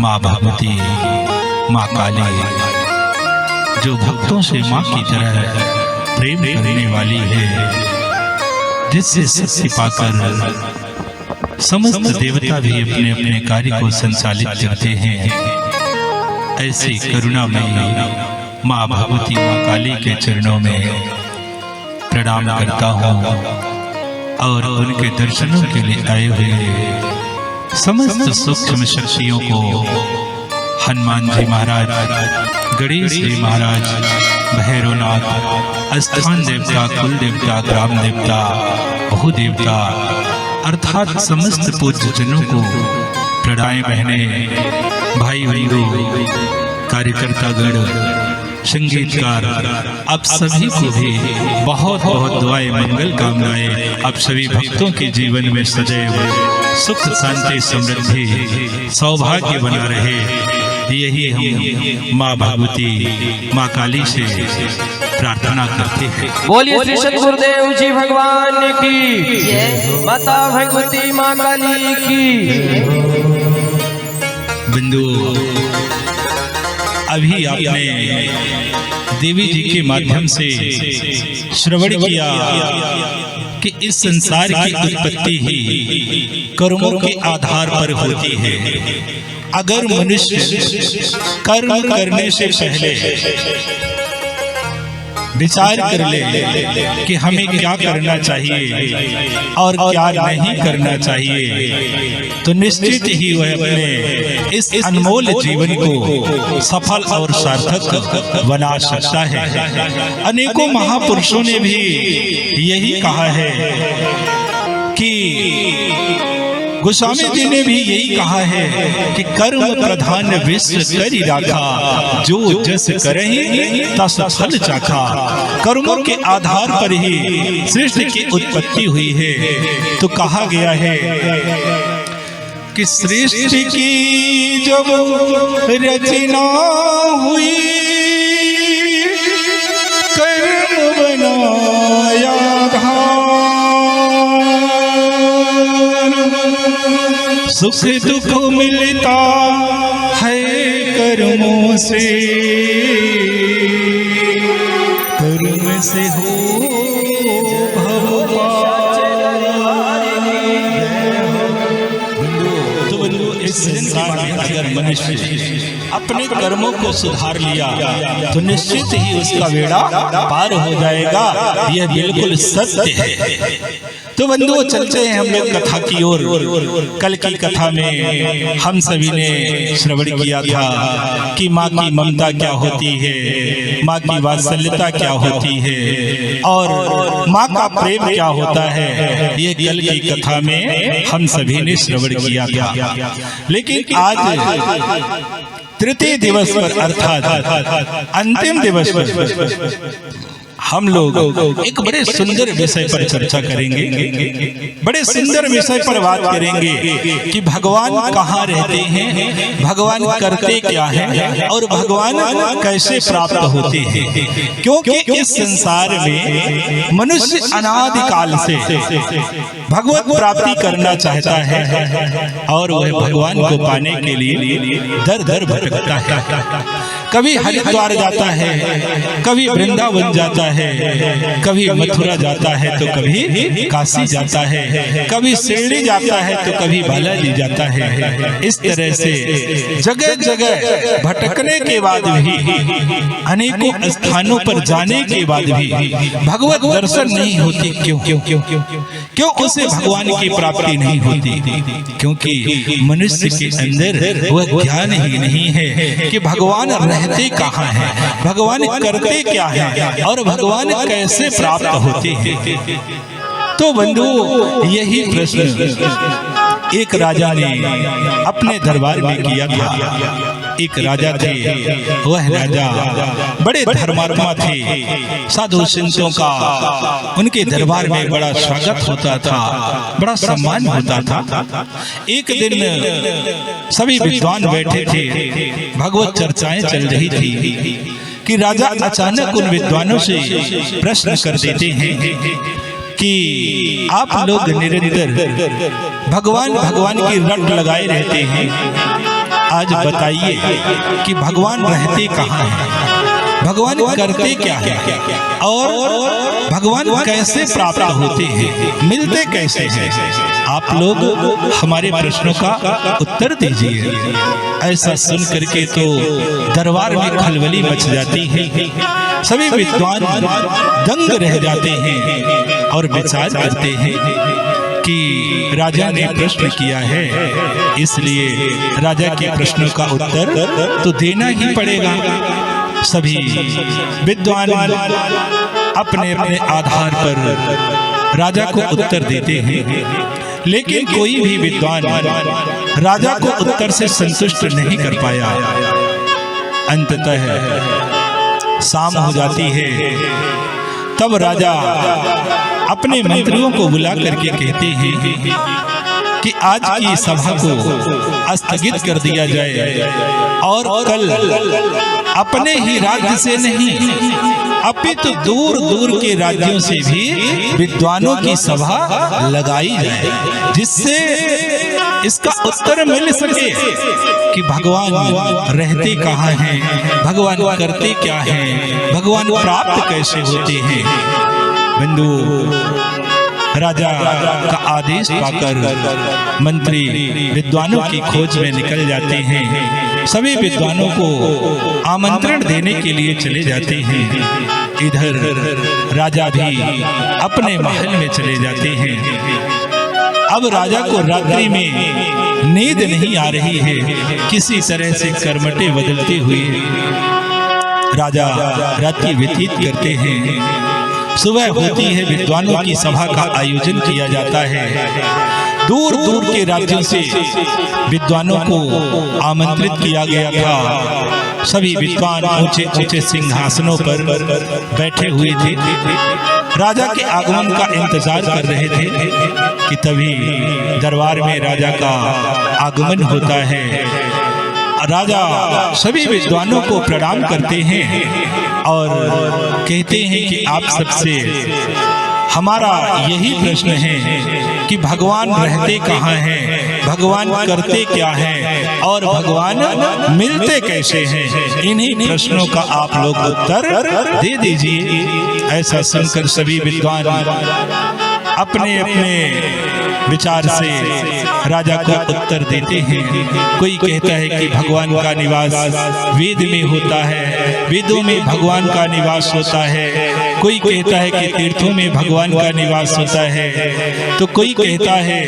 माँ भगवती, माँ काली, जो भक्तों से माँ की तरह प्रेम करने वाली है, जिससे शक्ति पाकर समस्त देवता भी अपने अपने कार्य को संचालित करते हैं। ऐसी करुणामयी माँ भगवती, माँ काली के चरणों में प्रणाम करता हूँ और उनके दर्शनों के लिए आए हुए समस्त सूक्ष्म शक्तियों को, हनुमान जी महाराज, गणेश जी महाराज, भैरवनाथ, स्थान देवता, कुल देवता, ग्राम देवता, बहु देवता अर्थात समस्त पूज्य जनों को, प्रणाम बहने, भाई बंधु, कार्यकर्तागण, संगीतकार, आप सभी को भी बहुत बहुत दुआएं, मंगल कामनाएं। आप सभी भक्तों के जीवन में सदैव सुख, शांति, समृद्धि, सौभाग्य बना रहे, यही हम माँ भगवती, माँ काली से प्रार्थना करते हैं। बोलिए श्री सद्गुरुदेव जी भगवान की, माता भगवती माँ काली की। बिंदु, अभी आपने देवी जी के माध्यम से श्रवण किया कि इस संसार की उत्पत्ति ही कर्मों के आधार पर होती है। अगर मनुष्य कर्म करने से पहले विचार कर ले कि हमें क्या करना चाहिए और क्या नहीं करना चाहिए, तो निश्चित ही वह अपने इस अनमोल जीवन को सफल और सार्थक बना सकता है। अनेकों महापुरुषों ने भी यही कहा है कि गोस्वामी जी ने भी यही कहा है कि कर्म प्रधान विश्व करि राखा, जो जस करहि तस फल चाखा। कर्मों के आधार पर ही सृष्टि की उत्पत्ति हुई है। तो कहा गया है कि सृष्टि की जब रचना हुई, कर्म बनाया सुख दुख मिलता है कर्मों से, कर्म से हो संसार में अगर मनुष्य अपने कर्मों को सुधार लिया तो निश्चित ही उसका बेड़ा पार हो जाएगा। यह बिल्कुल सत्य है। तो बंधुओं, चलते हैं हम लोग कथा की ओर। कल की कथा में हम सभी ने श्रवण किया था कि माँ की ममता क्या होती है, माँ की वात्सल्यता क्या होती है और माँ का प्रेम क्या होता है। ये कल की कथा में हम सभी ने श्रवण किया था। लेकिन आज तृतीय दिवस पर अर्थात अंतिम दिवस पर हम लोग एक बड़े सुंदर विषय पर चर्चा करेंगे, बड़े सुंदर विषय पर बात करेंगे कि भगवान कहाँ रहते हैं, भगवान करते क्या हैं और भगवान कैसे प्राप्त होते हैं। क्योंकि इस संसार में मनुष्य अनादिकाल से भगवत प्राप्ति करना चाहता है और वह भगवान को पाने के लिए दर दर भटकता है। कभी हरिद्वार जाता है, कभी वृंदावन जाता है, कभी मथुरा जाता है तो कभी काशी जाता है, कभी शिरडी जाता है तो कभी बालाजी जाता है। इस तरह से जगह जगह भटकने के बाद भी, अनेकों स्थानों पर जाने के बाद भी भगवत दर्शन नहीं होती। क्यों क्यों क्यों क्यों क्यों उसे भगवान की प्राप्ति नहीं होती? क्योंकि मनुष्य के अंदर वह ज्ञान ही नहीं है कि भगवान रहते कहाँ हैं, भगवान करते क्या हैं और भगवान कैसे प्राप्त होते हैं। तो बंधु, यही प्रश्न एक राजा ने अपने दरबार में किया था। एक राजा थे, वह राजा बड़े धर्मात्मा थे। साधु संतों का उनके दरबार में बड़ा स्वागत होता था, बड़ा सम्मान होता था। एक दिन सभी विद्वान बैठे थे, भगवत चर्चाएं चल रही थी कि राजा अचानक उन विद्वानों से प्रश्न कर देते हैं कि आप लोग निरंतर भगवान भगवान की रट लगाए रहते हैं, आज बताइए कि भगवान रहते कहाँ हैं, भगवान करते क्या है, और भगवान कैसे प्राप्त होते हैं, मिलते कैसे हैं। आप लोग हमारे प्रश्नों का उत्तर दीजिए। ऐसा सुन करके तो दरबार में खलबली मच जाती है, सभी विद्वान दंग रह जाते हैं और विचार करते हैं कि राजा ने प्रश्न किया है, इसलिए राजा के प्रश्नों का उत्तर तो देना ही पड़ेगा। सभी विद्वान अपने अपने आधार पर राजा को उत्तर देते हैं, लेकिन कोई भी विद्वान राजा को उत्तर से संतुष्ट नहीं कर पाया। अंततः शाम हो जाती है, तब राजा अपने मंत्रियों को बुला करके कहते हैं कि आज की सभा को स्थगित कर दिया जाए और कल अपने ही राज्य से नहीं अपितु दूर दूर के राज्यों से भी विद्वानों की सभा लगाई जाए, जिससे इसका उत्तर मिल सके कि भगवान रहते कहाँ हैं, भगवान करते क्या हैं, भगवान प्राप्त कैसे होते हैं। बंधु, राजा का आदेश पाकर मंत्री विद्वानों की खोज में निकल जाते हैं, सभी विद्वानों को आमंत्रण देने के लिए चले जाते हैं। इधर राजा भी अपने महल में चले जाते हैं। अब राजा को रात्रि में नींद नहीं आ रही है, किसी तरह से करवटें बदलते हुए राजा रात्रि व्यतीत करते हैं। सुबह होती है, विद्वानों की सभा का आयोजन किया जाता है। दूर दूर के राज्यों से विद्वानों को आमंत्रित किया गया था। सभी विद्वान ऊंचे ऊंचे सिंहासनों पर बैठे हुए थे, राजा के आगमन का इंतजार कर रहे थे कि तभी दरबार में राजा का आगमन होता है। राजा सभी विद्वानों को प्रणाम करते हैं और कहते हैं कि आप सबसे हमारा यही प्रश्न है कि भगवान रहते कहाँ हैं, भगवान करते क्या हैं और भगवान मिलते कैसे हैं। इन्हीं प्रश्नों का आप लोग उत्तर दे दीजिए। ऐसा सुनकर सभी विद्वान अपने अपने विचार से राजा को उत्तर देते हैं। कोई कहता है कि भगवान का निवास वेद में होता है, वेदों में भगवान का निवास होता है। कोई कहता है कि तीर्थों में भगवान का निवास होता है, तो कोई कहता है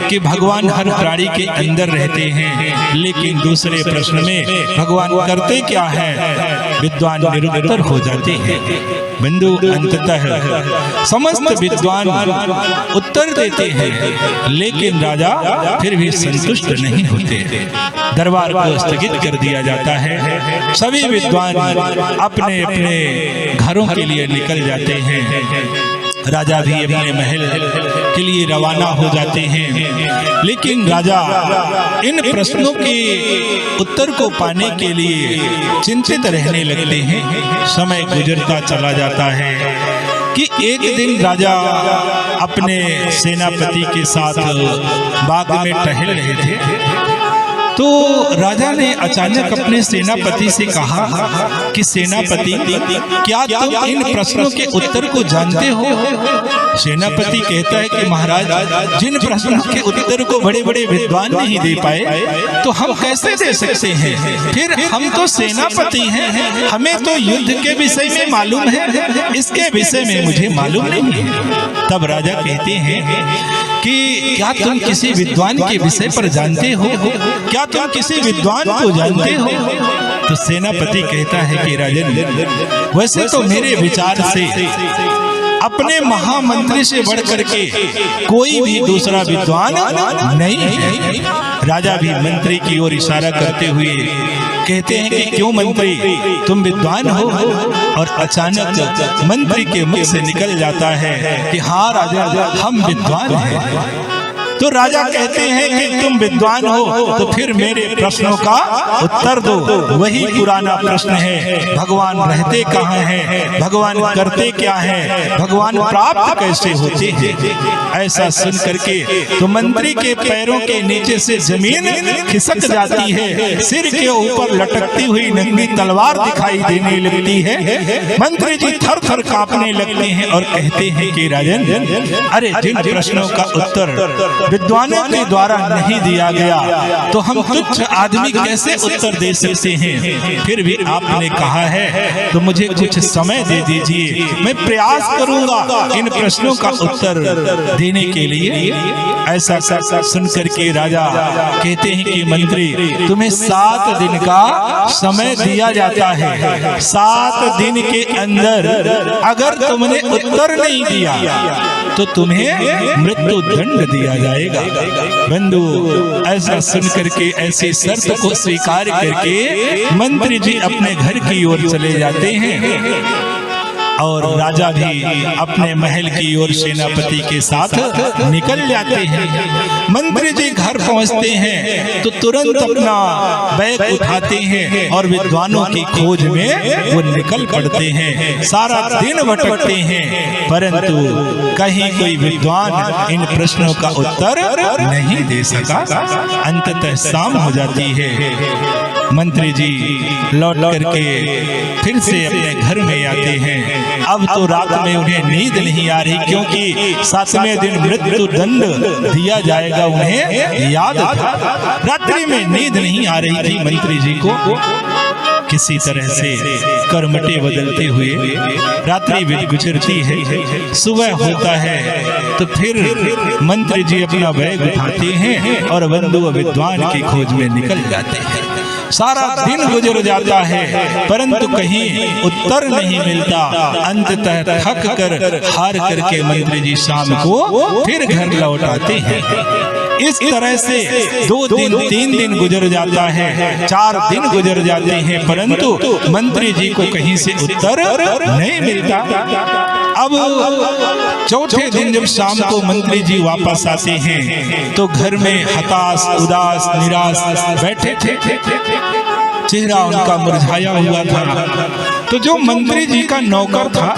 कि भगवान हर प्राणी के अंदर रहते हैं। लेकिन दूसरे प्रश्न में भगवान करते क्या है, विद्वान निरुत्तर हो जाते हैं। बंधु, अंततः समस्त विद्वान उत्तर देते हैं, लेकिन राजा फिर भी संतुष्ट नहीं होते। दरबार को स्थगित कर दिया जाता है। सभी विद्वान अपने अपने घरों के लिए निकल जाते हैं। राजा भी अपने महल के लिए रवाना हो जाते हैं। लेकिन राजा इन प्रश्नों के उत्तर को पाने के लिए चिंतित रहने लगते हैं। समय गुजरता चला जाता है कि एक दिन राजा अपने सेनापति के साथ बाग में टहल रहे थे, तो राजा ने अचानक अपने सेनापति से कहा कि सेनापति, क्या तुम इन प्रश्नों के उत्तर को जानते हो? सेनापति कहता है कि महाराज, जिन प्रश्नों के उत्तर को बड़े बड़े विद्वान नहीं दे पाए, तो हम कैसे दे सकते हैं? फिर हम तो सेनापति हैं, हमें तो युद्ध के विषय में मालूम है, इसके विषय में मुझे मालूम नहीं है। तब राजा कहते हैं कि क्या तुम किसी विद्वान के विषय पर जानते हो? क्या तुम किसी विद्वान को जानते हो? तो सेनापति कहता है कि राजन, वैसे तो मेरे विचार से अपने महामंत्री से बढ़कर के कोई भी दूसरा विद्वान नहीं है। राजा भी मंत्री की ओर इशारा करते हुए कहते हैं कि क्यों मंत्री, तुम विद्वान हो? और अचानक मंत्री के मुख से निकल जाता है कि हाँ राजा, हम विद्वान हैं। तो राजा कहते हैं कि तुम विद्वान हो तो फिर मेरे प्रश्नों का उत्तर दो। वही पुराना प्रश्न है, भगवान रहते कहाँ हैं, भगवान करते क्या हैं, भगवान प्राप्त कैसे होते हैं। ऐसा सुन करके तो मंत्री के पैरों के नीचे से जमीन खिसक जाती है, सिर के ऊपर लटकती हुई नंगी तलवार दिखाई देने लगती है। मंत्री जी थर थर कांपने लगते हैं और कहते हैं कि राजन, अरे जिन प्रश्नों का उत्तर विद्वानों के द्वारा नहीं दिया गया तो हम तुच्छ आदमी कैसे उत्तर दे सकते हैं। फिर भी आपने कहा है तो मुझे कुछ समय दे दीजिए, मैं प्रयास करूंगा इन प्रश्नों का उत्तर देने के लिए। ऐसा सुन करके राजा कहते हैं कि मंत्री, तुम्हें 7 दिन का समय दिया जाता है। 7 दिन के अंदर अगर तुमने उत्तर नहीं दिया तो तुम्हें मृत्यु दंड दिया जाएगा। बंधु, ऐसा सुन करके ऐसी शर्त को स्वीकार करके मंत्री जी अपने घर की ओर चले जाते हैं और राजा भी अपने महल की ओर सेनापति के साथ निकल जाते हैं। मंत्री जी घर पहुंचते हैं तो तुरंत अपना बैग उठाते हैं और विद्वानों की खोज में वो निकल पड़ते हैं। सारा दिन भटकते हैं परंतु कहीं कोई विद्वान इन प्रश्नों का उत्तर नहीं दे सका। अंततः शाम हो जाती है। मंत्री जी लौट करके फिर से अपने घर में आते हैं। अब तो रात में उन्हें नींद नहीं आ रही, क्योंकि 7वें दिन मृत्यु दंड दिया जाएगा, उन्हें याद था। रात्रि में नींद नहीं आ रही थी मंत्री जी को। किसी तरह से करमटे बदलते हुए रात्रि गुजरती है। सुबह होता है तो फिर मंत्री जी अपना बैग उठाते हैं और बंधु विद्वान की खोज में निकल जाते हैं। सारा दिन गुजर जाता है परंतु कहीं उत्तर नहीं मिलता। अंततः थक कर हार करके मंत्री जी शाम को फिर घर लौट आते हैं। इस तरह से 2 दिन 3 दिन गुजर जाता है, 4 दिन गुजर जाते हैं परंतु मंत्री जी को कहीं से उत्तर नहीं मिलता। अब चौथे दिन जब शाम को मंत्री जी वापस आते हैं तो घर में हताश, उदास, निराश बैठे थे। चेहरा उनका मुरझाया हुआ था। तो जो मंत्री जी का नौकर था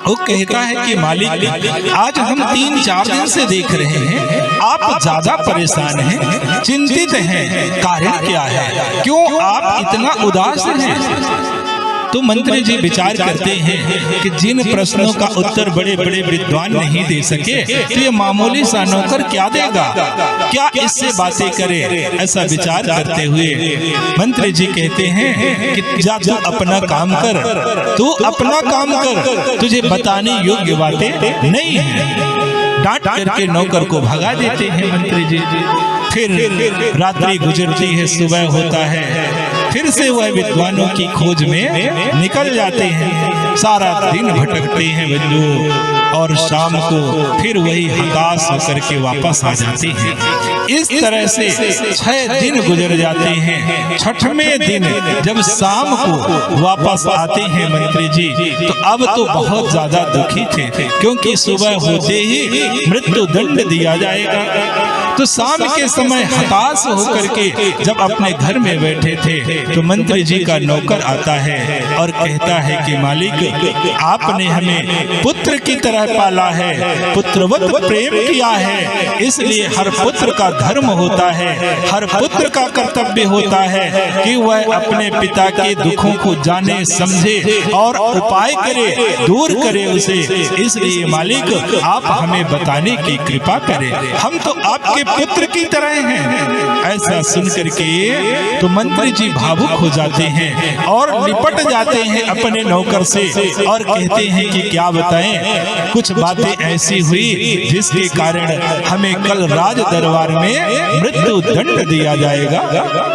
वो कहता है कि मालिक, आज हम 3-4 दिन से देख रहे हैं आप ज्यादा परेशान हैं, चिंतित हैं, कारण क्या है, क्यों आप इतना उदास हैं। तो मंत्री जी विचार करते हैं कि जिन प्रश्नों का उत्तर बड़े बड़े विद्वान नहीं दे सके तो ये मामूली सा नौकर क्या देगा, क्या इससे बातें करे। ऐसा विचार करते हुए मंत्री जी कहते हैं कि जा तू अपना काम कर, तू अपना काम कर, तुझे बताने योग्य बातें नहीं है। डांट करके नौकर को भगा देते हैं मंत्री जी। फिर रात्रि गुजरती है, सुबह होता है, फिर से वह विद्वानों की खोज में निकल जाते हैं। सारा दिन भटकते हैं बंधु और शाम को फिर वही हताश होकर के वापस आ जाते हैं। इस तरह से 6 दिन गुजर जाते हैं। 6वें दिन जब शाम को वापस आते हैं मंत्री जी तो अब तो बहुत ज्यादा दुखी थे, क्योंकि सुबह होते ही मृत्यु दंड दिया जाएगा। तो शाम के समय हताश होकर के जब अपने घर में बैठे थे तो मंत्री जी का नौकर आता है और कहता है कि मालिक, आपने हमें पुत्र की तरह पाला है, पुत्रवत प्रेम किया है, इसलिए हर पुत्र का धर्म होता है, हर पुत्र का कर्तव्य होता है कि वह अपने पिता के दुखों को जाने, समझे और उपाय करे, दूर करे उसे। इसलिए मालिक, आप हमें बताने की कृपा करें, हम तो आपके पुत्र की तरह हैं। ऐसा सुन करके तो मंत्री जी भावुक हो जाते हैं और निपट जाते हैं अपने नौकर से और कहते हैं कि क्या बताएं, कुछ बातें ऐसी हुई जिसके कारण हमें कल राज दरबार में मृत्यु दंड दिया जाएगा।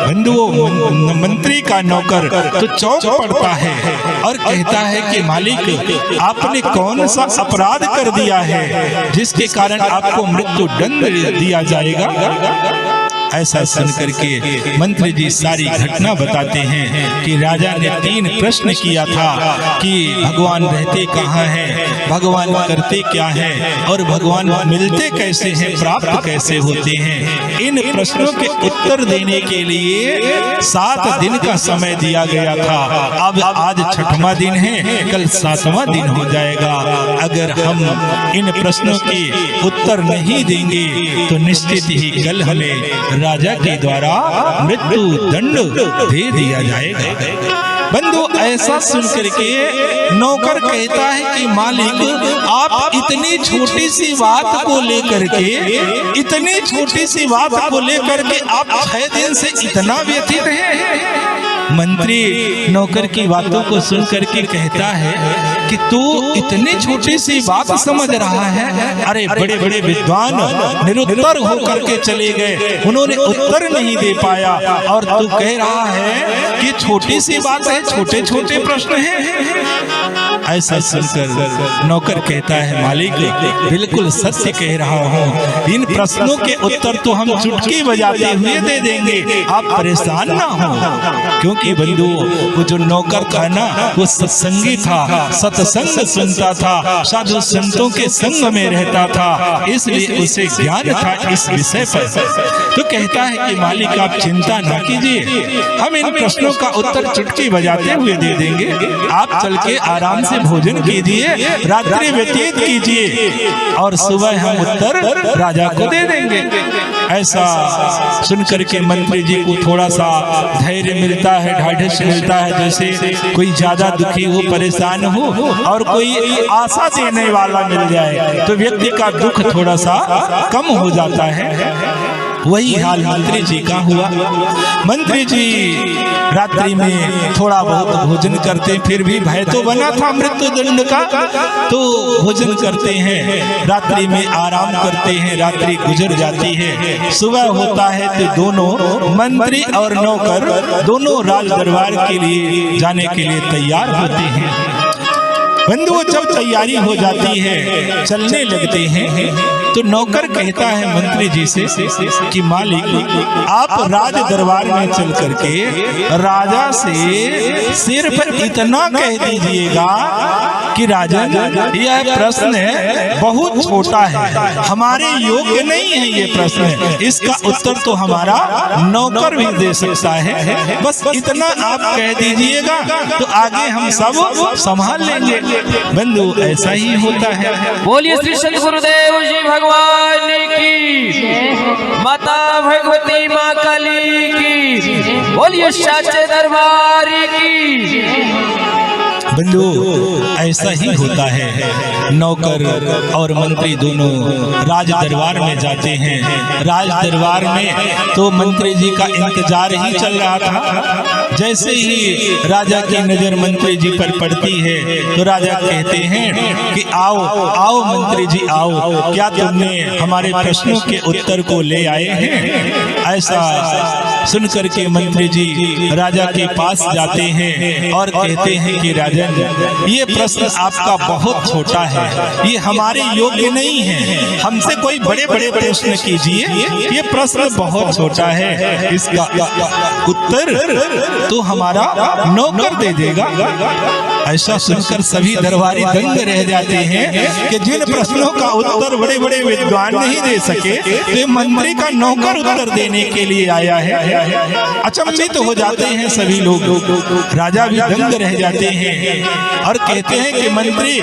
बंधुओं, मंत्री का नौकर तो चौंक पड़ता है और कहता है कि मालिक, आपने कौन सा अपराध कर दिया है जिसके कारण आपको मृत्यु दंड दिया जाएगा। ऐसा सुनकर के मंत्री जी सारी घटना बताते हैं कि राजा ने 3 प्रश्न किया था कि भगवान रहते कहाँ हैं, भगवान करते क्या हैं और भगवान मिलते कैसे हैं, प्राप्त कैसे होते हैं। इन प्रश्नों के उत्तर देने के लिए 7 दिन का समय दिया गया था। अब आज 6वां दिन है, कल 7वां दिन हो जाएगा। अगर हम इन प्रश्नों के उत्तर नहीं देंगे तो निश्चित ही कल हमें राजा के द्वारा मृत्यु दंड दे दिया जाएगा। बंधु, ऐसा सुनकर के नौकर कहता है कि मालिक, आप इतनी छोटी सी बात को लेकर के, इतनी छोटी सी बात को लेकर के आप 6 दिन से इतना व्यथित हैं। मंत्री नौकर की बातों को सुनकर के कहता है कि तू इतनी छोटी सी बात समझ रहा है। अरे बड़े बड़े विद्वान निरुत्तर होकर के चले गए, उन्होंने उत्तर नहीं दे पाया और तू कह रहा है कि छोटी सी बात है, छोटे छोटे प्रश्न हैं। ऐसा सुनकर नौकर कहता है मालिक, बिल्कुल सत्य कह रहा हूँ, इन प्रश्नों के उत्तर तो हम चुटकी बजाते हुए दे देंगे, आप परेशान ना हो। क्योंकि बंधु, वो जो नौकर था ना, वो सत्संगी था, सत्संग सुनता था, साधु संतों के संग में रहता था, इसलिए उसे ज्ञान था इस विषय पर। तो कहता है कि मालिक आप चिंता ना कीजिए, हम इन प्रश्नों का उत्तर चुटकी बजाते हुए दे देंगे, आप चल के आराम से भोजन कीजिए, रात्रि व्यतीत कीजिए और सुबह हम उत्तर राजा को दे देंगे। ऐसा सुनकर के मंत्री जी को थोड़ा सा धैर्य मिलता है, ढाढ़स मिलता है, जैसे कोई ज्यादा दुखी हो, परेशान हो और कोई आशा देने वाला मिल जाए तो व्यक्ति का दुख थोड़ा सा कम हो जाता है। वही हाल मंत्री जी का हुआ। मंत्री जी रात्रि में थोड़ा बहुत भोजन करते, फिर भी भय तो बना था मृत्यु दंड का, तो भोजन करते हैं, रात्रि में आराम करते हैं, रात्रि गुजर जाती है। सुबह होता है तो दोनों मंत्री और नौकर दोनों राज दरबार के लिए जाने के लिए तैयार होते हैं। बंधुओं, जब तैयारी हो जाती है, चलने लगते हैं, तो नौकर कहता है मंत्री जी से कि मालिक आप राज दरबार में चल करके राजा से सिर्फ इतना कह दीजिएगा कि राजन, यह प्रश्न बहुत छोटा है, हमारे योग्य नहीं है ये प्रश्न, इसका उत्तर तो हमारा नौकर भी दे सकता है, बस इतना आप कह दीजिएगा तो आगे हम सब संभाल लेंगे। बंधु, ऐसा ही होता है। बोलिए श्री सद्गुरु गुरुदेव जी भगवान की, माता भगवती माँ काली की, बोलिए सच्चे दरबार की। बंधु, ऐसा ही होता है। नौकर और मंत्री दोनों राज दरबार में जाते हैं। राज दरबार में तो मंत्री जी का इंतजार ही चल रहा था। जैसे ही राजा की नजर मंत्री जी पर पड़ती है तो राजा कहते हैं कि आओ आओ मंत्री जी आओ, क्या तुमने हमारे प्रश्नों के उत्तर को ले आए हैं? ऐसा सुनकर के मंत्री जी राजा के पास जाते हैं और कहते हैं कि राजन, ये प्रश्न आपका बहुत छोटा है, ये हमारे योग्य नहीं है, हमसे कोई बड़े बड़े प्रश्न कीजिए, ये प्रश्न बहुत छोटा है, इसका उत्तर तो हमारा नौकर दे देगा। ऐसा सुनकर सभी दरबारी दंग रह जाते हैं कि जिन प्रश्नों का उत्तर बड़े बड़े विद्वान नहीं दे सके, तो मंत्री का नौकर उत्तर देने के लिए आया है। अचंभित हो जाते हैं सभी लोग, राजा भी दंग रह जाते हैं और कहते हैं कि मंत्री,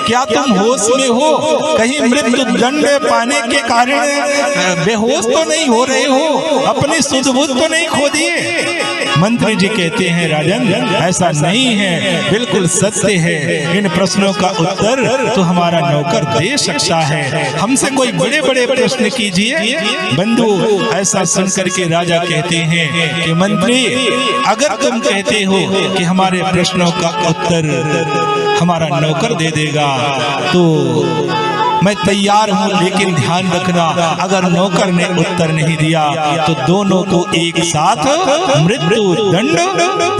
क्या तुम होश में हो? कहीं मृत्यु दंड पाने के कारण बेहोश तो नहीं हो रहे हो? अपनी सुध बुध तो नहीं खो दिए? मंत्री जी कहते हैं राजन, ऐसा नहीं है, बिल्कुल सत्य है, इन प्रश्नों का उत्तर तो हमारा नौकर दे सकता है, हमसे कोई बड़े बड़े प्रश्न कीजिए। बंधु, ऐसा सुनकर के राजा कहते हैं कि मंत्री, अगर तुम कहते हो कि हमारे प्रश्नों का उत्तर हमारा नौकर दे देगा तो मैं तैयार हूँ, लेकिन ध्यान रखना, अगर नौकर ने उत्तर नहीं दिया तो दोनों को एक साथ मृत्यु दंड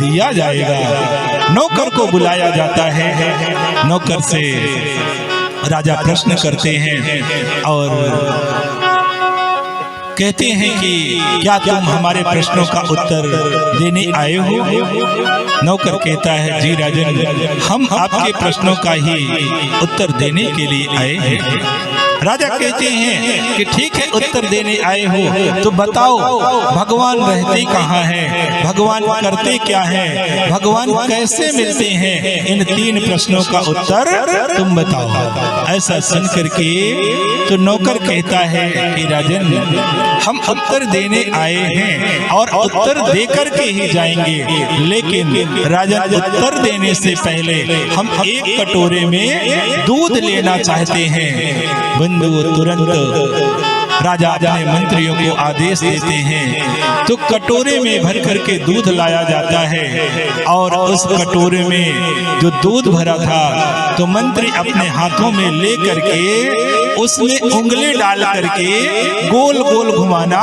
दिया जाएगा। नौकर को बुलाया जाता है, नौकर से राजा प्रश्न करते हैं और कहते हैं कि क्या तुम हमारे प्रश्नों का उत्तर देने आए हो? नौकर कहता है, जी राजन, हम आपके प्रश्नों का ही उत्तर देने के लिए आए हैं। राजा कहते हैं कि ठीक है, उत्तर देने आए हो तो बताओ, भगवान रहते कहाँ हैं, भगवान करते क्या हैं, भगवान कैसे मिलते हैं? इन 3 प्रश्नों का उत्तर तुम बताओ। ऐसा सुन करके तो नौकर कहता है कि राजन, हम उत्तर देने आए हैं और उत्तर देकर के ही जाएंगे, लेकिन राजन उत्तर देने से पहले हम एक कटोरे में दूध लेना चाहते हैं। बंधु तुरंत राजा अपने मंत्रियों को आदेश देते हैं तो कटोरे में भर करके दूध लाया जाता है और उस कटोरे में जो दूध भरा था तो मंत्री अपने हाथों में ले करके उसमें उंगली डाल करके गोल गोल घुमाना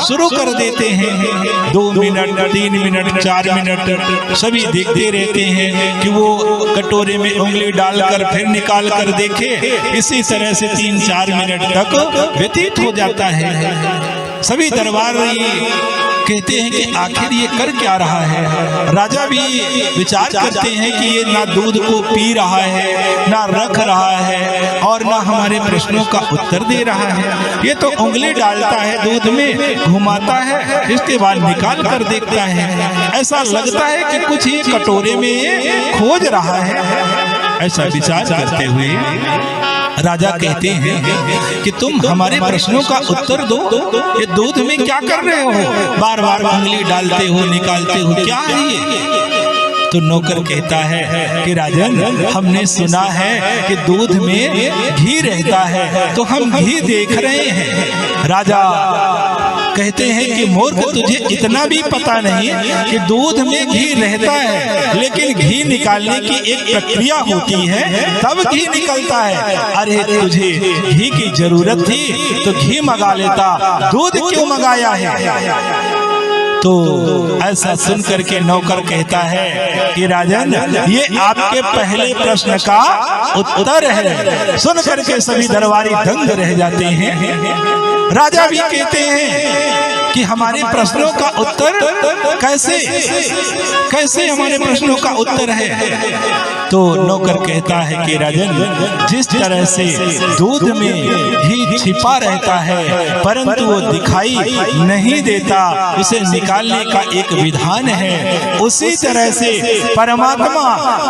शुरू कर देते हैं। 2 मिनट, 3 मिनट, 4 मिनट सभी देखते रहते हैं कि वो कटोरे में उंगली डालकर फिर निकाल कर देखे। इसी तरह से 3-4 मिनट तक व्यतीत हो जाता है। सभी दरबार कहते हैं कि आखिर ये कर क्या रहा है। राजा भी विचार करते हैं कि ये ना दूध को पी रहा है, ना रख रहा है और ना हमारे प्रश्नों का उत्तर दे रहा है। ये तो उंगली डालता है दूध में, घुमाता है, इसके बाद निकाल कर देखता है। ऐसा लगता है कि कुछ ये कटोरे में खोज रहा है। ऐसा विचार करते हुए राजा कहते हैं कि तुम हमारे प्रश्नों का उत्तर दो, ये दूध में क्या कर रहे हो, बार बार उंगली डालते हो, निकालते हो, क्या है ये? तो नौकर कहता है कि राजन, हमने सुना है कि दूध में घी रहता है तो हम घी देख रहे हैं। राजा कहते हैं कि मूर्ख, तुझे इतना भी पता नहीं कि दूध में घी रहता है, लेकिन घी निकालने की एक प्रक्रिया होती है, तब घी निकलता है। अरे तुझे घी की जरूरत थी तो घी मंगा लेता, दूध क्यों मंगाया है? तो ऐसा सुन करके नौकर कहता है कि राजन, ये आपके पहले प्रश्न का उत्तर है। सुन करके सभी दरबारी दंग रह जाते हैं। राजा भी कहते हैं कि हमारे प्रश्नों का उत्तर कैसे हमारे प्रश्नों का उत्तर है? तो नौकर कहता है कि राजन, जिस तरह से दूध में घी छिपा रहता है परंतु वो दिखाई नहीं देता, उसे निकालने का एक विधान है, उसी तरह से परमात्मा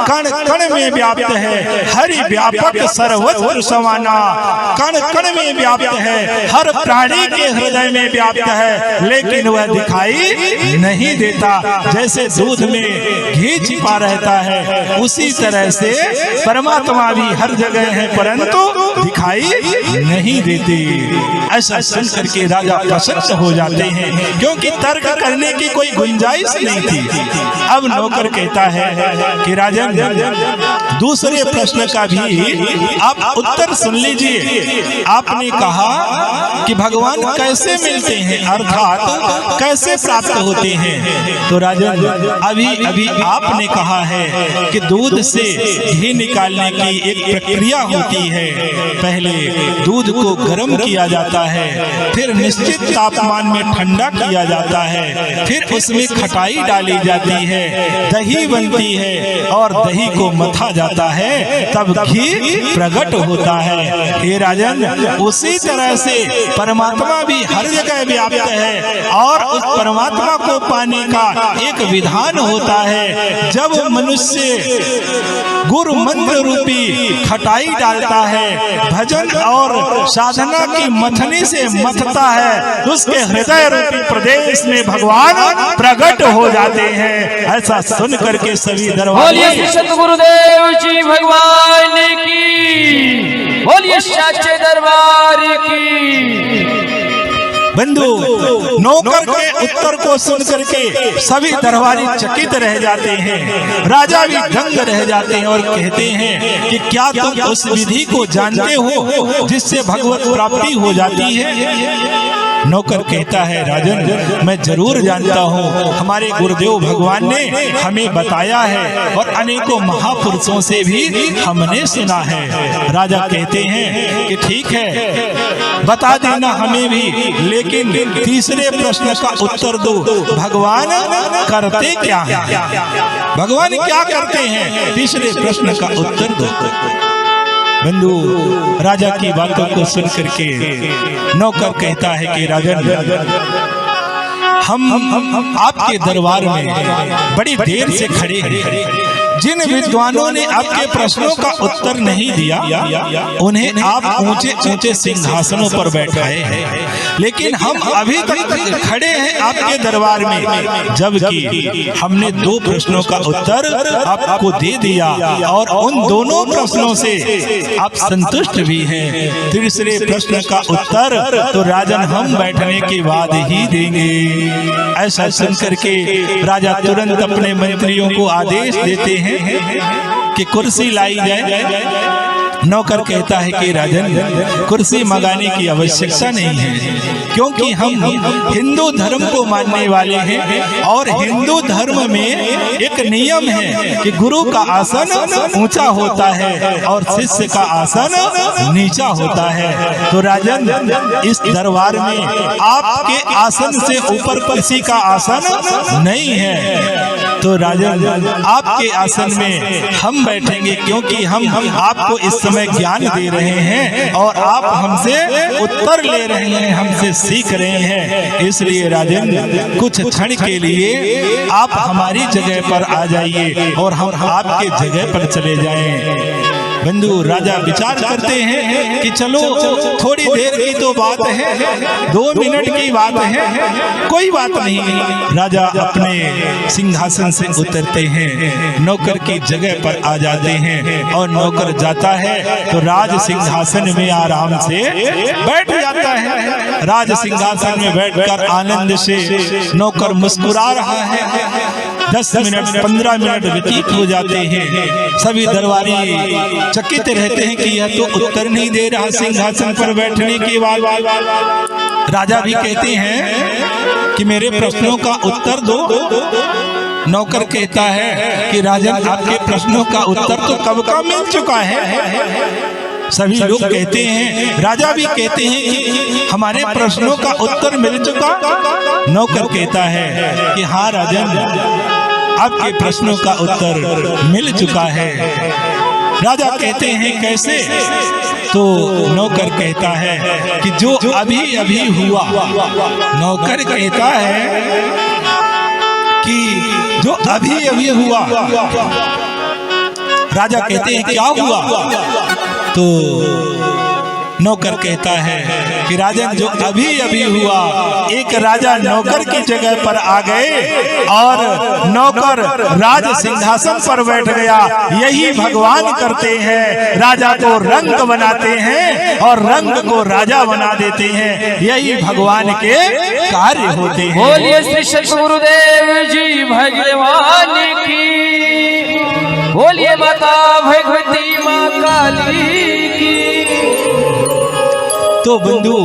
कण कण में व्याप्त है, हरि व्यापक सर्वत्र समाना, कण कण में व्याप्त है, हर प्राणी के हृदय में व्याप्त है, लेकिन वह दिखाई नहीं देता। जैसे दूध में घी छिपा रहता है उसी तरह से परमात्मा भी हर जगह है परंतु दिखाई नहीं देते। ऐसा सुन करके राजा प्रसन्न हो जाते हैं, क्योंकि तर्क करने की कोई गुंजाइश नहीं थी। अब नौकर कहता है कि राजन, दूसरे प्रश्न का भी आप उत्तर सुन लीजिए। आपने कहा कि भगवान कैसे मिलते हैं, अर्थात कैसे प्राप्त होते हैं। तो राजन, अभी आपने कहा है कि दूध से घी निकालने की एक प्रक्रिया होती है। पहले दूध को गर्म किया जाता है, फिर निश्चित तापमान में ठंडा किया जाता है, फिर उसमें खटाई डाली जाती है, दही बनती है और दही को मथा जाता है, तब घी प्रकट होता है। हे राजन, उसी तरह से परमात्मा भी हर जगह व्याप्त है और उस परमात्मा को पाने का एक विधान होता है। जब मनुष्य गुरु मंत्र रूपी खटाई डालता है, भजन और साधना की मथनी से मथता है, उसके हृदय रूपी प्रदेश में भगवान प्रकट हो जाते हैं। ऐसा सुन करके सभी दरबार, बोलिए सतगुरुदेव जी भगवान की, बोलिए सच्चे दरबार की। बंधु, नौकर के उत्तर को सुन करके सभी दरबारी चकित रह जाते हैं, राजा भी दंग रह जाते हैं और कहते हैं कि क्या तुम उस विधि को जानते हो जिससे भगवत प्राप्ति हो जाती है? नौकर कहता है राजन मैं जरूर जानता हूँ, हमारे गुरुदेव भगवान ने हमें बताया है और अनेकों महापुरुषों से भी हमने सुना है। राजा कहते हैं कि ठीक है बता देना हमें भी, लेकिन तीसरे प्रश्न का उत्तर दो, भगवान करते क्या है, भगवान क्या करते हैं, तीसरे प्रश्न का उत्तर दो। बंधु राजा की बातों को सुन करके नौकर कहता है कि राजन हम आपके दरबार में बड़ी देर से खड़े हैं, जिन विद्वानों ने आपके प्रश्नों का उत्तर नहीं दिया उन्हें आप ऊंचे ऊंचे सिंहासनों पर बैठाए हैं, लेकिन हम अभी तक खड़े हैं आपके दरबार में, जबकि हमने 2 प्रश्नों का उत्तर आपको दे दिया और उन दोनों प्रश्नों से आप संतुष्ट भी हैं। तीसरे प्रश्न का उत्तर तो राजन हम बैठने के बाद ही देंगे। ऐसा सुनकर के राजा तुरंत अपने मंत्रियों को आदेश देते हैं कि कुर्सी लाई जाए। नौकर कहता है कि राजन कुर्सी मंगाने की आवश्यकता नहीं है, क्योंकि हम हिंदू धर्म को मानने वाले हैं और हिंदू धर्म में एक नियम है कि गुरु का आसन ऊंचा होता है और शिष्य का आसन नीचा होता है। तो राजन इस दरबार में आपके आसन से ऊपर किसी का आसन नहीं है, तो राजन आपके आसन में हम बैठेंगे, क्योंकि हम आपको इस समय ज्ञान दे रहे हैं और आप हमसे उत्तर ले रहे हैं, हमसे सीख रहे हैं। इसलिए राजन कुछ क्षण के लिए आप हमारी जगह पर आ जाइए और हम आपके जगह पर चले जाएं। बंधु राजा विचार करते हैं कि चलो थोड़ी देर की तो बात है, 2 मिनट की बात है, कोई बात नहीं। राजा अपने सिंहासन से उतरते हैं, नौकर की जगह पर आ जाते हैं और नौकर जाता है तो राज सिंहासन में आराम से बैठ जाता है। राज सिंहासन में बैठकर आनंद से नौकर मुस्कुरा रहा है। 10 मिनट 15 मिनट व्यतीत हो जाते हैं, सभी दरबारी चकित रहते हैं कि यह तो उत्तर नहीं दे रहा सिंहासन पर बैठने के बाद। राजा भी कहते हैं कि मेरे प्रश्नों का उत्तर दो। नौकर कहता है कि राजन आपके प्रश्नों का उत्तर तो कब का मिल चुका है। सभी लोग कहते हैं, राजा भी कहते हैं कि हमारे प्रश्नों का उत्तर मिल चुका। नौकर कहता है कि हाँ राजन आपके प्रश्नों का उत्तर मिल चुका है। राजा कहते हैं कैसे? तो नौकर कहता है कि जो अभी अभी हुआ। नौकर कहता है कि जो अभी अभी हुआ। राजा कहते हैं क्या हुआ? तो नौकर कहता है कि राजन जो अभी अभी हुआ, एक राजा नौकर की जगह पर आ गए और नौकर राज सिंहासन पर बैठ गया। यही भगवान करते हैं, राजा को रंग बनाते हैं और रंग को राजा बना देते हैं। यही भगवान के कार्य होते हैं। बोलिए श्री सतगुरुदेव जी भगवान की, बोलिए माता भगवती माँ काली की। तो बंधु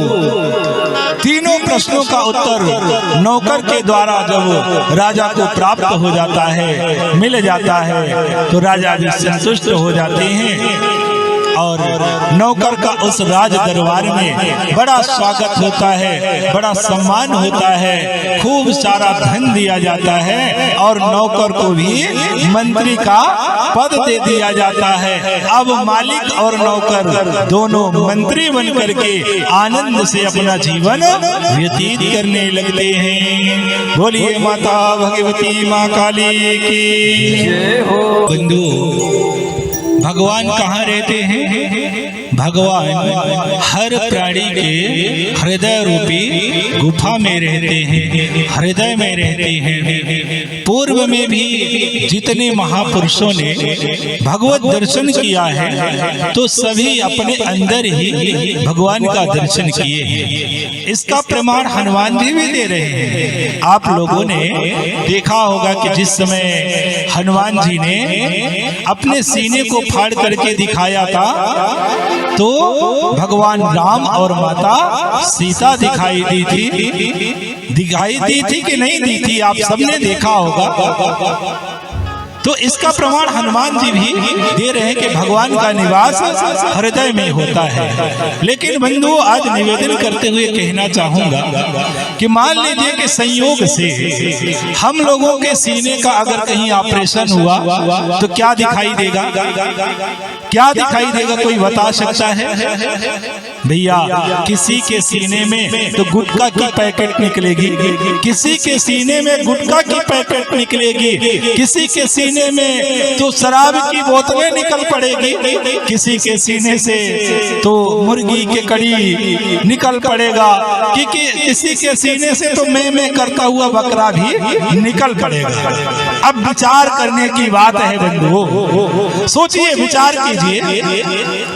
तीनों प्रश्नों का उत्तर नौकर के द्वारा जब राजा को प्राप्त हो जाता है, मिल जाता है, तो राजा भी संतुष्ट हो जाते हैं और नौकर का उस राज दरबार में बड़ा स्वागत होता है, बड़ा सम्मान होता है, खूब सारा धन दिया जाता है और नौकर को भी मंत्री का पद दे दिया जाता है। अब मालिक और नौकर दोनों मंत्री बनकर के आनंद से अपना जीवन व्यतीत करने लगते हैं। बोलिए माता भगवती माँ काली की जय हो। बंधु भगवान कहाँ रहते हैं? भगवान हर प्राणी के हृदय रूपी गुफा में रहते हैं, हृदय में रहते हैं। पूर्व में भी जितने महापुरुषों ने भगवत दर्शन किया है तो सभी अपने अंदर ही भगवान का दर्शन किए हैं। इसका प्रमाण हनुमान जी भी दे रहे हैं। आप लोगों ने देखा होगा कि जिस समय हनुमान जी ने अपने सीने को फाड़ करके दिखाया था तो भगवान राम और माता सीता दिखाई दी थी कि नहीं दी थी, आप सबने देखा होगा। तो इसका प्रमाण हनुमान जी भी दे रहे हैं कि भगवान का निवास हृदय में होता है। लेकिन बंधु, आज निवेदन करते हुए कहना चाहूंगा कि मान लीजिए कि संयोग से हम लोगों के सीने का अगर कहीं ऑपरेशन हुआ तो क्या दिखाई देगा? क्या दिखाई देगा? कोई बता सकता है? भैया, किसी के सीने में तो गुटखा की पैकेट निकलेगी, किसी के सीने में गुटखा की पैकेट निकलेगी, किसी के सीने में तो शराब की बोतलें निकल पड़ेगी, किसी के सीने से तो मुर्गी के कड़ी निकल पड़ेगा, क्योंकि किसी के सीने से तो मैं करता हुआ बकरा भी निकल पड़ेगा। अब विचार करने की बात है बंधुओं, सोचिए, विचार कीजिए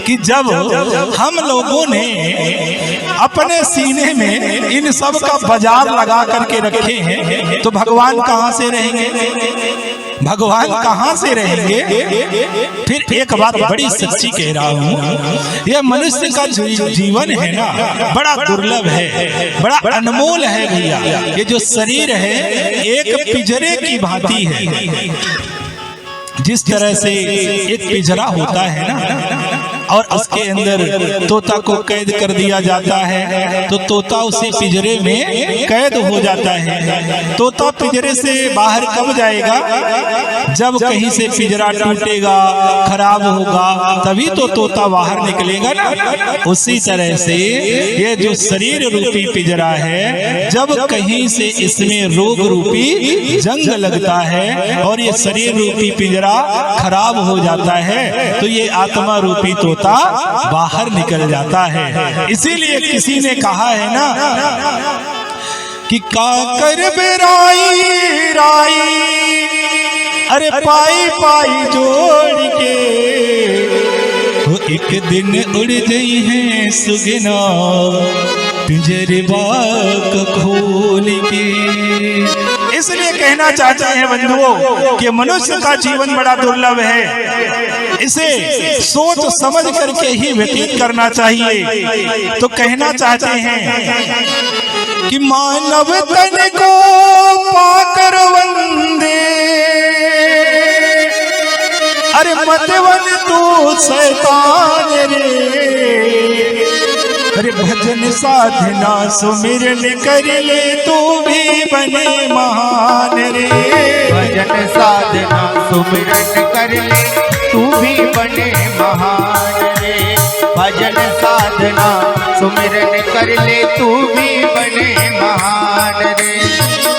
कि जब हम लोगों ने अपने सीने में इन सब का बाजार लगा करके रखे हैं, तो भगवान कहां से रहेंगे? भगवान कहां से रहेंगे? फिर एक बात बड़ी सच्ची कह रहा हूं, यह मनुष्य का जीवन है ना, बड़ा दुर्लभ है, बड़ा अनमोल है भैया। ये जो शरीर है एक पिंजरे की भांति है। जिस तरह से एक पिंजरा होता है ना, और उसके अंदर तोता को कैद कर दिया जाता है, तो तोता उसी पिंजरे में कैद हो जाता है। तोता पिंजरे से बाहर कब जाएगा? जब कहीं से पिंजरा टूटेगा, खराब होगा, तभी तो तोता बाहर निकलेगा ना। उसी तरह से ये जो शरीर रूपी पिंजरा है, जब कहीं से इसमें रोग रूपी जंग लगता है और ये शरीर रूपी पिंजरा खराब हो जाता है, तो ये आत्मा रूपी तोता बाहर निकल जाता है। इसीलिए किसी ने कहा है ना कि काकर बेराई राई, अरे पाई पाई जोड़ के, वो एक दिन उड़ गई है सुगना पिंजरे बाग खोल के। इसलिए कहना चाहते हैं बंधुओं कि मनुष्य का जीवन बड़ा दुर्लभ है, इसे सोच समझ करके ही व्यतीत करना चाहिए। तो कहना चाहते हैं कि मानव तन को पाकर वंदे, अरे मतवन तू शैतान रे, अरे भजन साधना सुमिरन कर ले तू भी बने महान रे। भजन साधना सुमिरन कर ले तू भी बने महान रे। भजन साधना सुमिरन कर ले तू भी बने महान रे।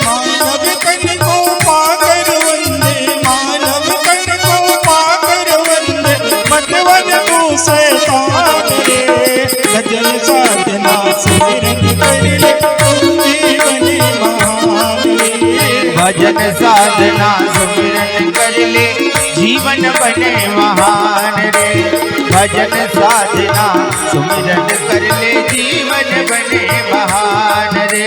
मानव तन को पाकर वंदे, मानव तन को पाकर वंदे, मतवन तू शैतान रे। भजन साधना सुमिरन कर ले तू भी बने महान रे। भजन साधना सुमिरन कर ले जीवन बने महान रे। भजन साधना सुमिरन कर ले जीवन बने महान रे।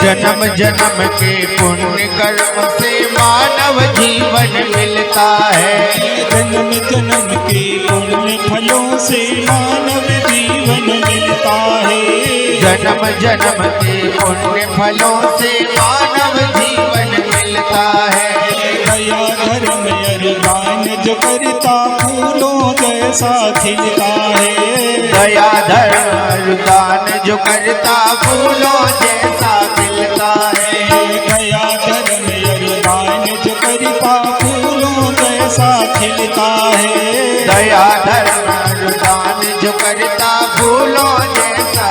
जन्म जन्म के पुण्य कर्म से मानव जीवन मिलता है। जन्म जन्म के पुण्य फलों से मानव जीवन मिलता है। जन्म जन्म के पुण्य फलों से मानव जीवन मिलता है। दया धर्म अरदान जो करता फूलों जैसा खिलता है। दया धर्म अरदान जो करता फूलों जैसा खिलता है। दया धर्म अरदान जो करता फूलों जैसा खिलता है। दया धर्म अरदान जो करता फूलों जैसा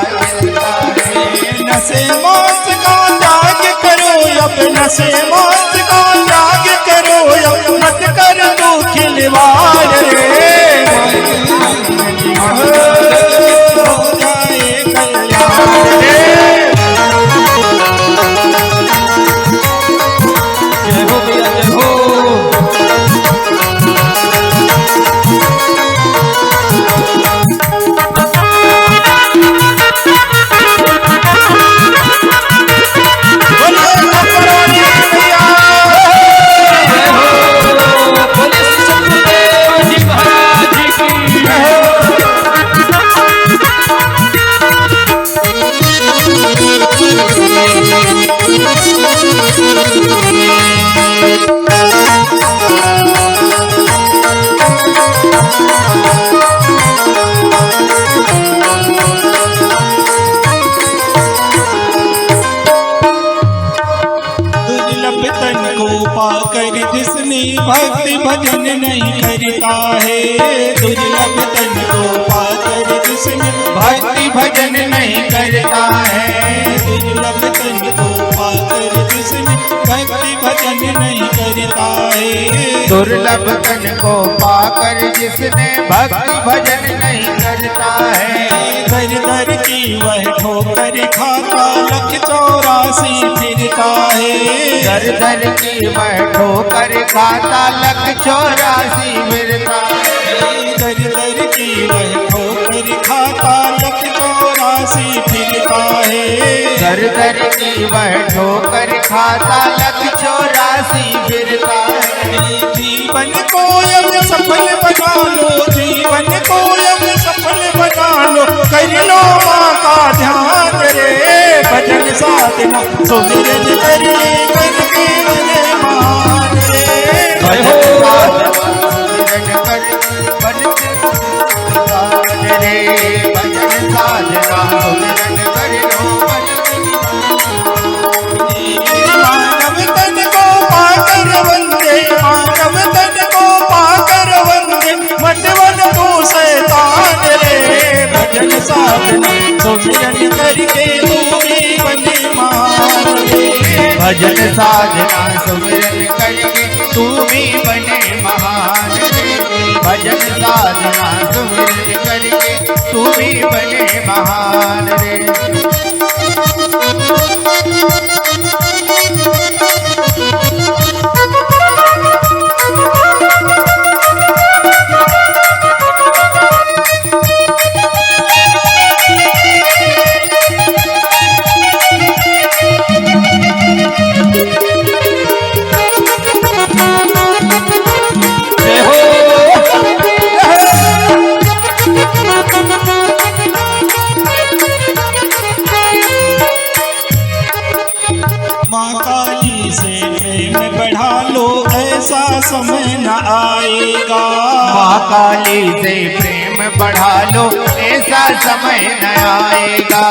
नशे मौत का त्याग करो, अब नशे मौत का त्याग करो, अब मत कर दो खिलवाड़ रे। हो जाए कल्याण रे। जय हो भैया जय हो। जिसने भक्ति भजन नहीं करता है, दुर्लभ तन को पाकर जिसने भक्ति भजन नहीं करता है, दुर्लभ तन को पाकर जिसने भक्ति भजन नहीं करता है, दुर्लभ तन को पाकर जिसने भक्ति भजन नहीं करता है, घर घर की वह ठोकर खाता 184 फिरता है, दर दर की वह ठोकर खाता 184 फिरता है, घर घर की वह ठोकर खाता 184 फिरता है, दर दर की वह ठोकर खाता 184 फिरता है। जीवन को अब सफल बना लो, जीवन को अब सफल बना लो, कर लो माँ का ध्यान रे। भजन साधना सुमिरन कर ले करके बने मान रे। भजन साधना रे, भजन साधना सुमिरन कर लो मानव तन को पाकर वंदे, मानव तन को पाकर वंदे, मतवन तू शैतान रे। भजन साधना सुमिरन करके तू भी बने मान रे। भजन साधना सुमिरन करके तू भी बने महान रे। भजन साधना सुमिरन करके तू भी बने महान रे। माँ काली से प्रेम बढ़ा लो, ऐसा समय न आएगा। माँ काली से प्रेम बढ़ा लो, ऐसा समय न आएगा।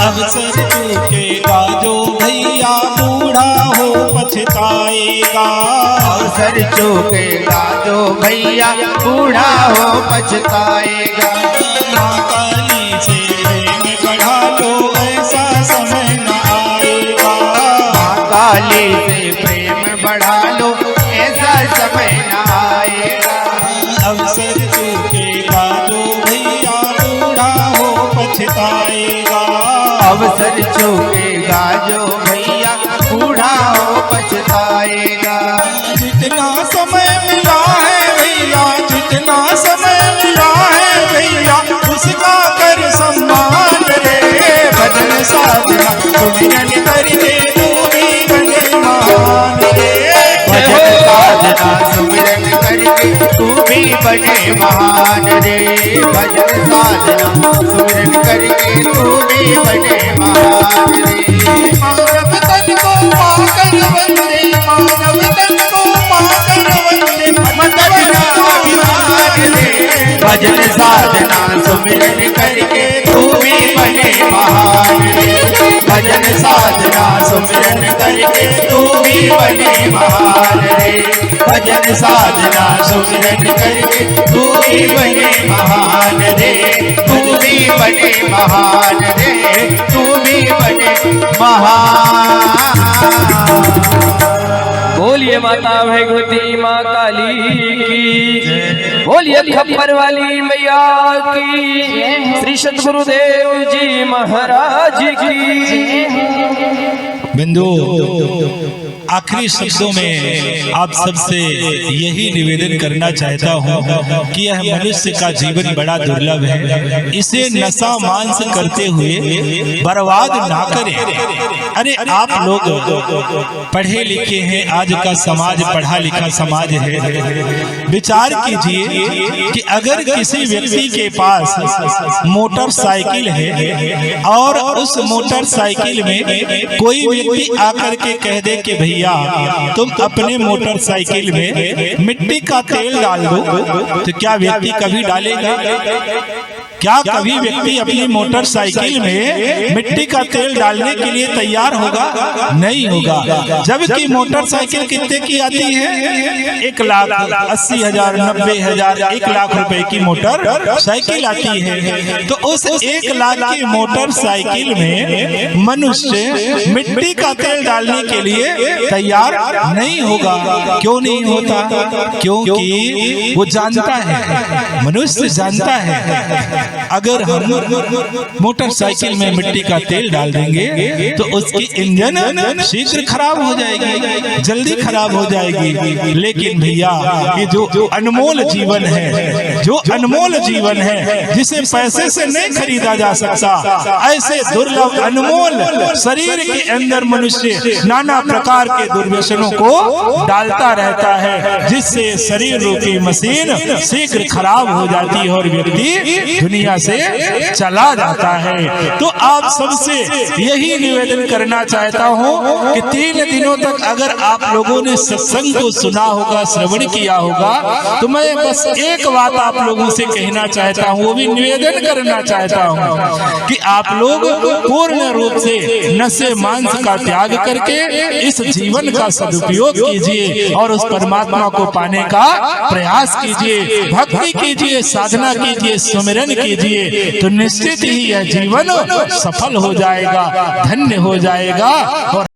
अवसर चूकेगा जो भैया, बूढ़ा हो पछताएगा। अवसर चूकेगा जो भैया, बूढ़ा हो पछताएगा। माँ काली से प्रेम बढ़ा लो, ऐसा समय न आएगा। माँ काली से प्रेम बढ़ा लो, ऐसा समय न आएगा। अवसर चूकेगा जो भैया, बूढ़ा हो पछताएगा। अवसर चूकेगा जो भैया, बूढ़ा हो पछताएगा। जितना समय मिला है भैया, जितना समय मिला है भैया, उसका कर सम्मान रे। भजन साधना सुमिरन करके तू भी बने महान रे। भजन साधना सुमिरन करके तू भी बने महान रे। भजन साधना सुमिरन करके तू भी बने महान रे। मानव तन को पाकर वंदे, मानव तन को पाकर वंदे, मतवना अभिमान रे। भजन साधना सुमिरन करके तू भी बने महान रे। भजन साधना सुमिरन करके तू भी बने महान रे। भजन साधना सुमिरन करके तू भी बने महान रे। तू भी बने महान रे। तू भी बने महान। बोलिए माता भगवती माँ काली की, बोलिए खप्पर वाली मैया की, श्री सतगुरुदेव जी महाराज की। बिंदु आखिरी शब्दों में आप सबसे यही निवेदन करना चाहता हूँ कि यह मनुष्य का जीवन बड़ा दुर्लभ है, इसे नशा मांस करते हुए बर्बाद ना करें। अरे आप लोग पढ़े लिखे हैं, आज का समाज पढ़ा लिखा समाज है। विचार कीजिए कि अगर किसी व्यक्ति के पास मोटरसाइकिल है और उस मोटरसाइकिल में कोई व्यक्ति आकर के कह दे कि भैया तुम अपने मोटरसाइकिल में मिट्टी का तेल डाल दो, तो क्या व्यक्ति कभी डालेगा? क्या कभी व्यक्ति अपनी मोटरसाइकिल में मिट्टी का तेल डालने के लिए तैयार होगा? नहीं होगा। जबकि मोटरसाइकिल कितने की आती है? 1,80,000, 90,000, 1 लाख रुपए की मोटर साइकिल आती है। तो उस 1 लाख की मोटरसाइकिल में मनुष्य मिट्टी का तेल डालने के लिए तैयार नहीं होगा। क्यों नहीं होता? क्योंकि वो जानता है, मनुष्य जानता है अगर हम मोटरसाइकिल में मिट्टी का तेल डाल देंगे तो उसकी इंजन शीघ्र खराब हो जाएगी, जल्दी खराब हो जाएगी। लेकिन भैया ये जो अनमोल जीवन है, जो अनमोल जीवन है, जिसे पैसे से नहीं खरीदा जा सकता, ऐसे दुर्लभ अनमोल शरीर के अंदर मनुष्य नाना प्रकार के दुर्व्यसनों को डालता रहता है, जिससे शरीर रूपी मशीन शीघ्र खराब हो जाती है और व्यक्ति दुनिया से चला जाता है। तो आप सबसे यही निवेदन करना चाहता हूं कि 3 दिनों तक अगर आप लोगों ने सत्संग को सुना होगा, श्रवण किया होगा, तो मैं बस एक बात आप लोगों से कहना चाहता हूं, वो भी निवेदन करना चाहता हूं कि आप लोग पूर्ण रूप से नशे मांस का त्याग करके इस जीवन का सदुपयोग कीजिए और उस परमात्मा को पाने का प्रयास कीजिए, भक्ति कीजिए, साधना कीजिए, सुमिरन कीजिए, तो निश्चित ही यह जीवन सफल हो जाएगा, धन्य हो जाएगा। और